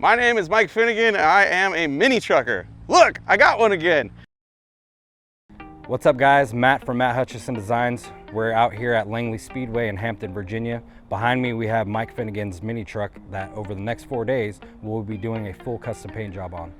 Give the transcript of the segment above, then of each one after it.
My name is Mike Finnegan, and I am a mini trucker. Look, I got one again. What's up guys, Matt from Matt Hutcheson Designs. We're out here at Langley Speedway in Hampton, Virginia. Behind me we have Mike Finnegan's mini truck that over the next 4 days we'll be doing a full custom paint job on.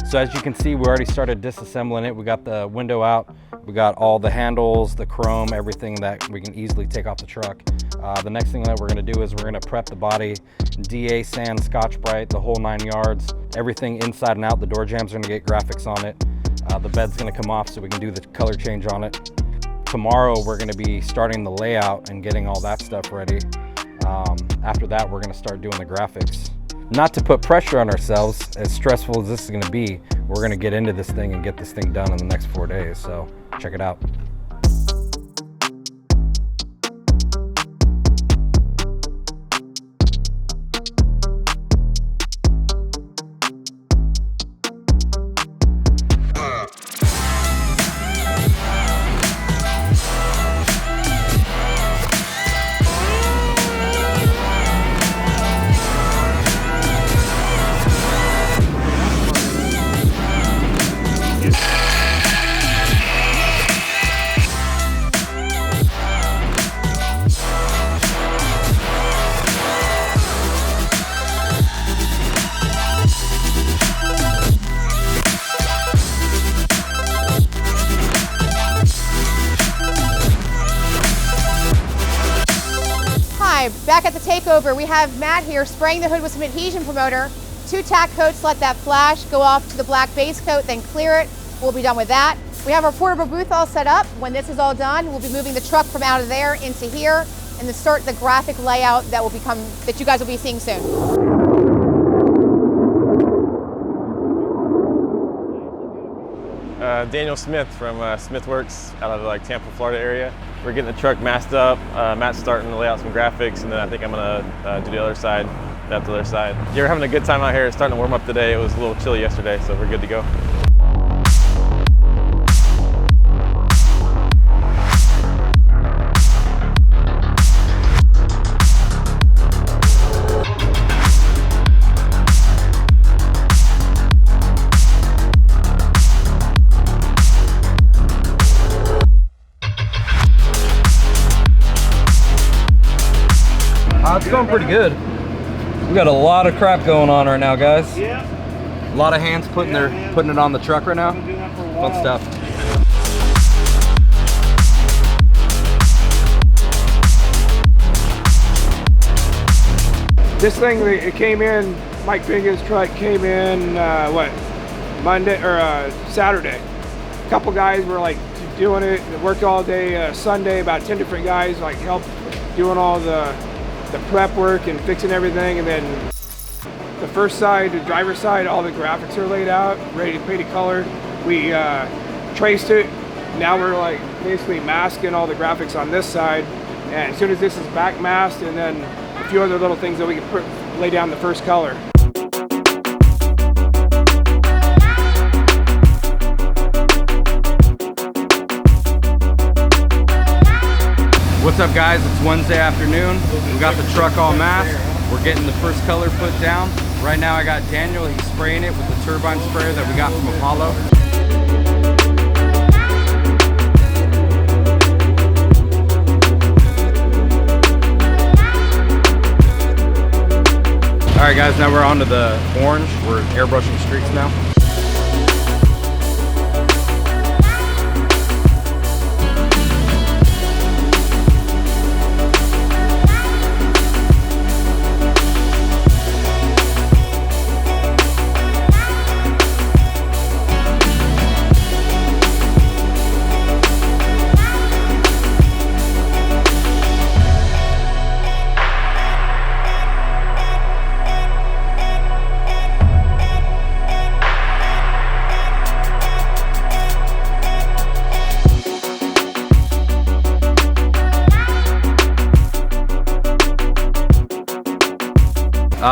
So as you can see, we already started disassembling it. We got the window out. We got all the handles, the chrome, everything that we can easily take off the truck. The next thing that we're gonna do is we're gonna prep the body, DA sand, Scotch-Brite, the whole 9 yards, everything inside and out. The door jambs are gonna get graphics on it. The bed's gonna come off so we can do the color change on it. Tomorrow, we're gonna be starting the layout and getting all that stuff ready. After that, we're gonna start doing the graphics. Not to put pressure on ourselves, as stressful as this is going to be, we're going to get into this thing and get this thing done in the next 4 days, so check it out. Back at the takeover, we have Matt here spraying the hood with some adhesion promoter. 2 tack coats, let that flash, go off to the black base coat, then clear it. We'll be done with that. We have our portable booth all set up. When this is all done, we'll be moving the truck from out of there into here and then start the graphic layout that you guys will be seeing soon. Daniel Smith from Smith Works out of like Tampa, Florida area. We're getting the truck masked up. Matt's starting to lay out some graphics, and then I think I'm gonna do the other side, the other side. You're having a good time out here. It's starting to warm up today. It was a little chilly yesterday, so we're good to go. It's going pretty good. We got a lot of crap going on right now, guys. Yeah. A lot of hands putting it on the truck right now. Fun stuff. This thing, it came in, Mike Finnegan's truck came in, Monday or Saturday. A couple guys were like doing it, worked all day Sunday, about 10 different guys like helped doing all the prep work and fixing everything, and then the first side, the driver's side, all the graphics are laid out, ready to paint color. We traced it. Now we're like basically masking all the graphics on this side, and as soon as this is back masked, and then a few other little things that we can lay down the first color. What's up guys, it's Wednesday afternoon. We got the truck all masked. We're getting the first color put down. Right now I got Daniel, he's spraying it with the turbine sprayer that we got from Apollo. All right guys, now we're on to the orange. We're airbrushing streaks now.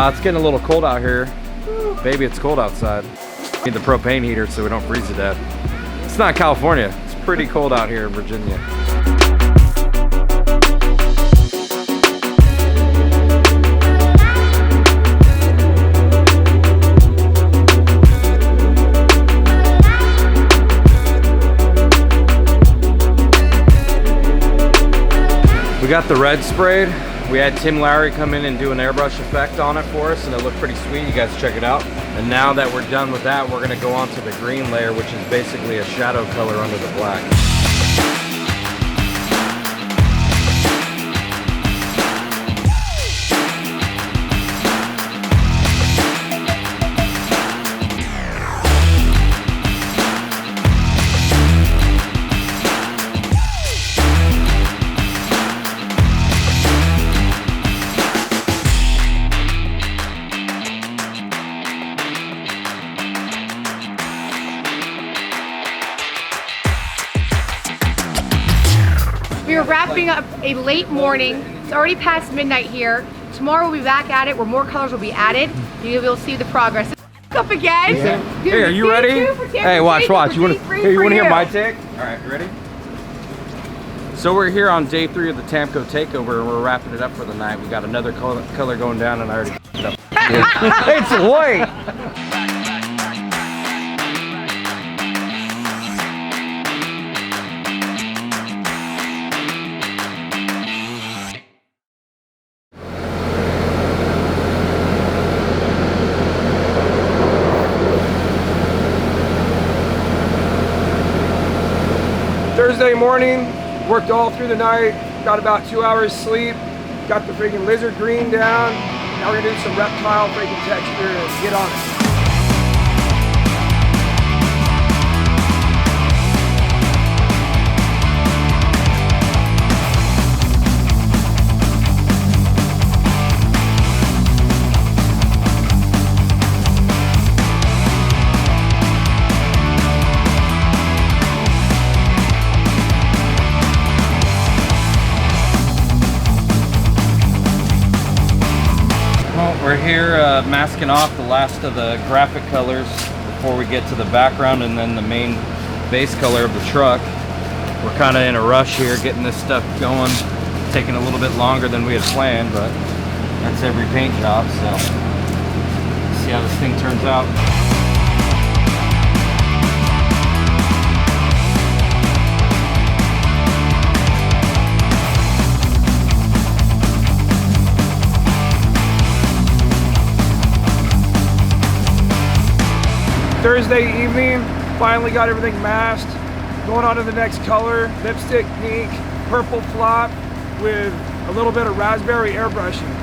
It's getting a little cold out here. Baby, it's cold outside. Need the propane heater so we don't freeze to death. It's not California. It's pretty cold out here in Virginia. We got the red sprayed. We had Tim Lowry come in and do an airbrush effect on it for us, and it looked pretty sweet. You guys check it out. And now that we're done with that, we're gonna go on to the green layer, which is basically a shadow color under the black. We are wrapping up a late morning. It's already past midnight here. Tomorrow we'll be back at it where more colors will be added. You'll be able to see the progress. Up again. Yeah. Hey, are you ready? Hey, watch. You want to hear my take? All right, you ready? So we're here on day 3 of the Tamco takeover, and we're wrapping it up for the night. We got another color going down, and I already it up. It's white. Thursday morning, worked all through the night, got about 2 hours sleep, got the freaking lizard green down. Now we're gonna do some reptile freaking texture and get on it. We're here masking off the last of the graphic colors before we get to the background and then the main base color of the truck. We're kind of in a rush here getting this stuff going. Taking a little bit longer than we had planned, but that's every paint job, so see how this thing turns out. Thursday evening, finally got everything masked. Going on to the next color, lipstick pink, purple flop with a little bit of raspberry airbrushing.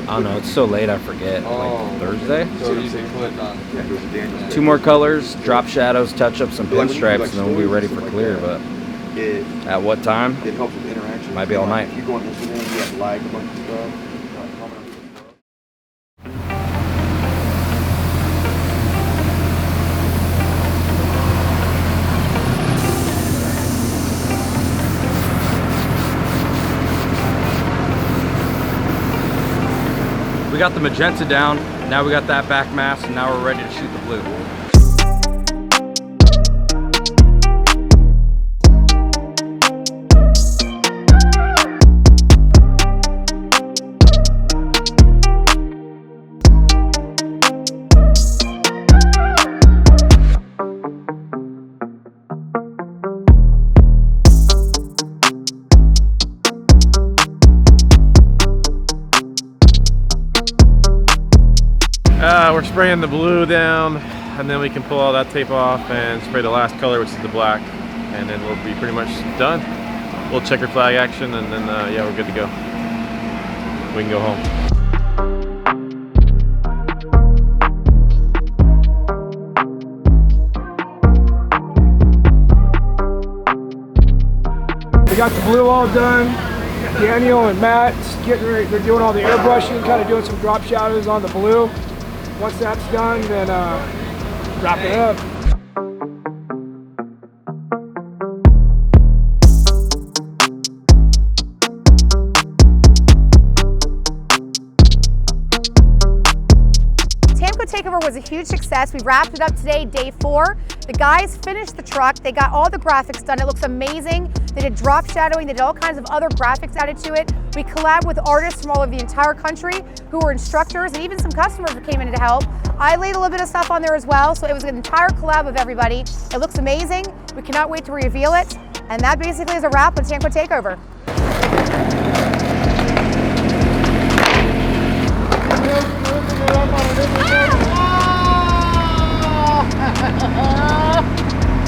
I don't know, it's so late I forget. Like Thursday? So you can put on 2 more colors, drop shadows, touch up some pinstripes, and then we'll be ready for clear. But at what time? It helps with interaction. Might be all night. If you go on Instagram, you have like a bunch of stuff. We got the magenta down, now we got that back mask, and now we're ready to shoot the blue. We're spraying the blue down, and then we can pull all that tape off and spray the last color, which is the black, and then we'll be pretty much done. We'll checker flag action, and then yeah, we're good to go. we can go home. We got the blue all done. Daniel and Matt getting ready. They're doing all the airbrushing, kind of doing some drop shadows on the blue. Once that's done, then wrap it up. Takeover was a huge success. We wrapped it up today, day 4. The guys finished the truck. They got all the graphics done. It looks amazing. They did drop shadowing. They did all kinds of other graphics added to it. We collabed with artists from all over the entire country who were instructors, and even some customers who came in to help. I laid a little bit of stuff on there as well, so it was an entire collab of everybody. It looks amazing. We cannot wait to reveal it. And that basically is a wrap on Tamco Takeover.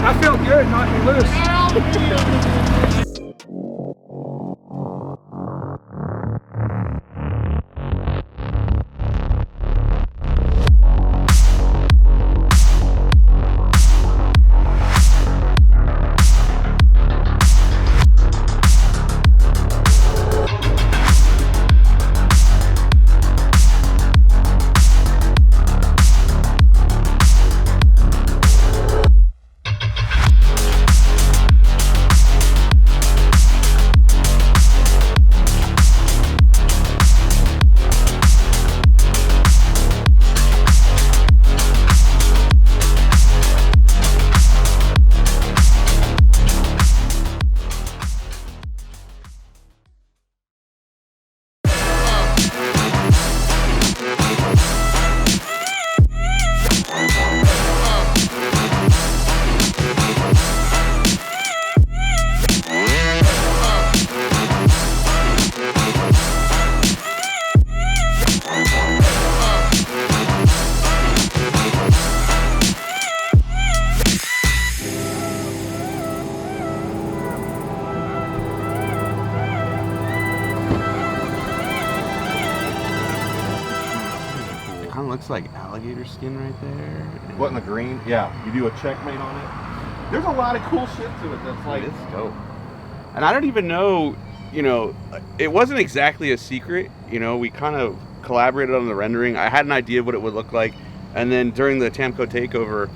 I feel good knocking loose. Looks like alligator skin right there. What, in the green? Yeah, you do a checkmate on it. There's a lot of cool shit to it that's like, it's dope. And I don't even know, you know, it wasn't exactly a secret. You know, we kind of collaborated on the rendering. I had an idea of what it would look like. And then during the Tamco Takeover,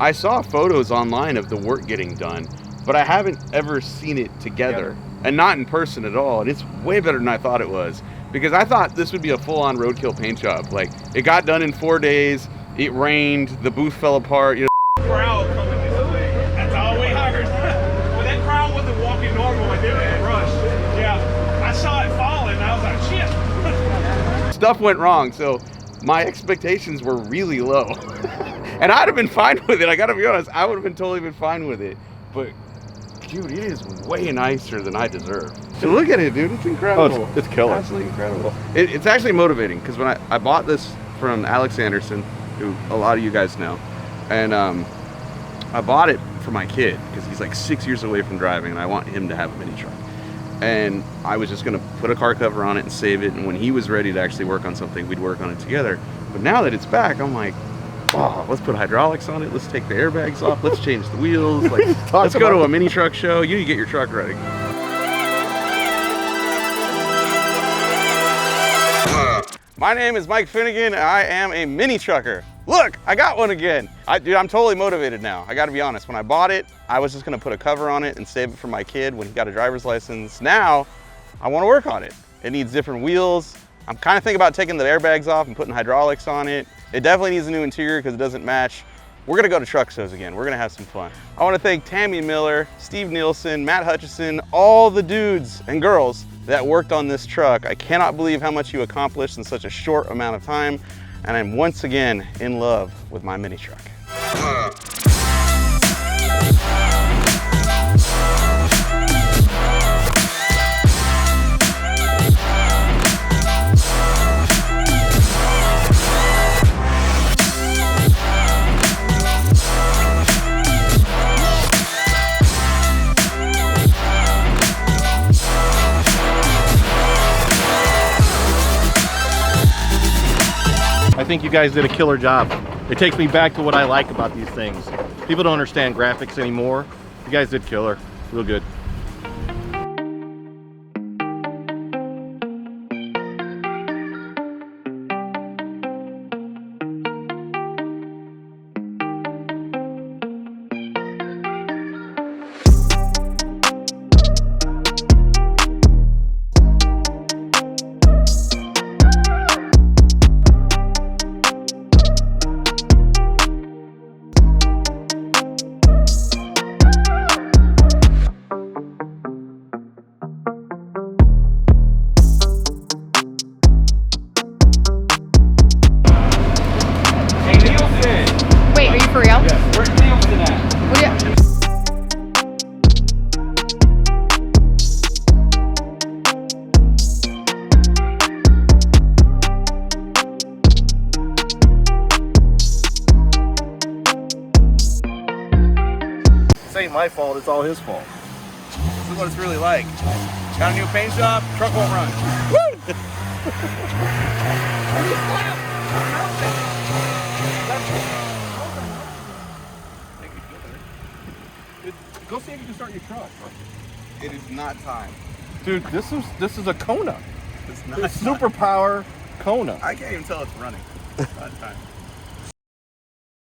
I saw photos online of the work getting done, but I haven't ever seen it together. And not in person at all. And it's way better than I thought it was. Because I thought this would be a full-on roadkill paint job. Like, it got done in 4 days, it rained, the booth fell apart, you know. Crowd coming this way. That's all we heard. Well, that crowd wasn't walking normal, and they were rushed. Yeah, I saw it falling, and I was like, shit. Stuff went wrong, so my expectations were really low. And I'd have been fine with it, I gotta be honest, I would have been totally fine with it. But, dude, it is way nicer than I deserve. So look at it, dude. It's incredible. Oh, it's killer. Absolutely incredible. It's actually motivating because when I bought this from Alex Anderson, who a lot of you guys know, and I bought it for my kid because he's like 6 years away from driving, and I want him to have a mini truck. And I was just gonna put a car cover on it and save it, and when he was ready to actually work on something, we'd work on it together. But now that it's back, I'm like, oh, let's put hydraulics on it. Let's take the airbags off. Let's change the wheels. Like, let's go to a mini truck show. You need to get your truck ready. My name is Mike Finnegan, and I am a mini trucker. Look, I got one again. Dude, I'm totally motivated now. I gotta be honest, when I bought it, I was just gonna put a cover on it and save it for my kid when he got a driver's license. Now, I wanna work on it. It needs different wheels. I'm kinda thinking about taking the airbags off and putting hydraulics on it. It definitely needs a new interior because it doesn't match. We're gonna go to truck shows again. We're gonna have some fun. I wanna thank Tammy Miller, Steve Nielsen, Matt Hutcheson, all the dudes and girls that worked on this truck. I cannot believe how much you accomplished in such a short amount of time. And I'm once again in love with my mini truck. think you guys did a killer job. It takes me back to what I like about these things. People don't understand graphics anymore. You guys did killer. Real good. Wait, are you for real? Yes. Where's Nielsen at? What do you- This ain't my fault, it's all his fault. This is what it's really like. Got a new paint job, truck won't run. Go see if you can start your truck. It is not time. Dude, this is a Kona. It's not It's time. superpower Kona. I can't even tell it's running. It's not time.